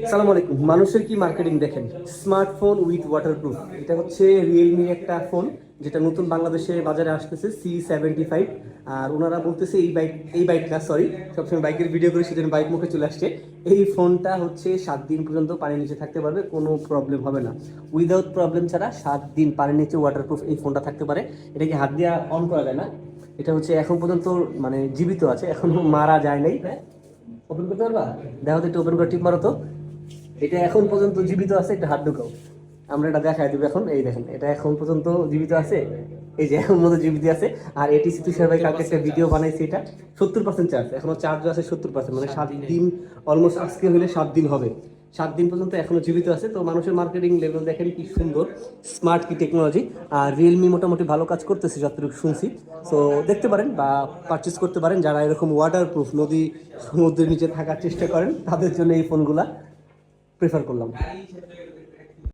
সালাম আলাইকুম। মানুষের কি মার্কেটিং দেখেন, স্মার্টফোন উইথ ওয়াটারপ্রুফ। এটা হচ্ছে রিয়েলমির একটা ফোন, যেটা নতুন বাংলাদেশে বাজারে আসতেছে, C75। আর ওনারা বলতেছে এই বাইক না, সরি, সবসময় বাইকের ভিডিও করে সেজন্য বাইক মুখে চলে আসছে। এই ফোনটা হচ্ছে 7 দিন পর্যন্ত পানির নিচে থাকতে পারবে, কোনো প্রবলেম হবে না। উইদাউট প্রবলেম ছাড়া 7 দিন পানির নিচে ওয়াটারপ্রুফ এই ফোনটা থাকতে পারে। এটাকে হাত দিয়ে অন করা যায় না। এটা হচ্ছে এখন পর্যন্ত মানে জীবিত আছে, এখনো মারা যায় নাই। হ্যাঁ, ওপেন করতে পারবা? দেখো তো, একটু ওপেন করে টিপ মারো তো। এটা এখন পর্যন্ত জীবিত আছে, একটা হাত ঢুকাও। আমরা এটা দেখাই দিব এখন। এই দেখেন, এটা এখন পর্যন্ত জীবিত আছে। এই যে এখন মতো জীবিত আছে। আর এটিসি তুষার ভাই কালকে একটা ভিডিও বানাইছে, এটা 70% চার্জ, এখনো চার্জ আছে 70%, মানে 7 দিন অলমোস্ট, আজকে হলে 7 দিন হবে। 7 দিন পর্যন্ত এখনো জীবিত আছে। তো মানুষের মার্কেটিং লেভেল দেখেন কি সুন্দর, স্মার্ট কি টেকনোলজি। আর রিয়েলমি মোটামুটি ভালো কাজ করতেছে যতটুকু শুনছি। সো দেখতে পারেন বা পারচেস করতে পারেন যারা এরকম ওয়াটার প্রুফ, নদী সমুদ্রের নিচে থাকার চেষ্টা করেন, তাদের জন্য এই ফোনগুলা প্রেফার করলাম।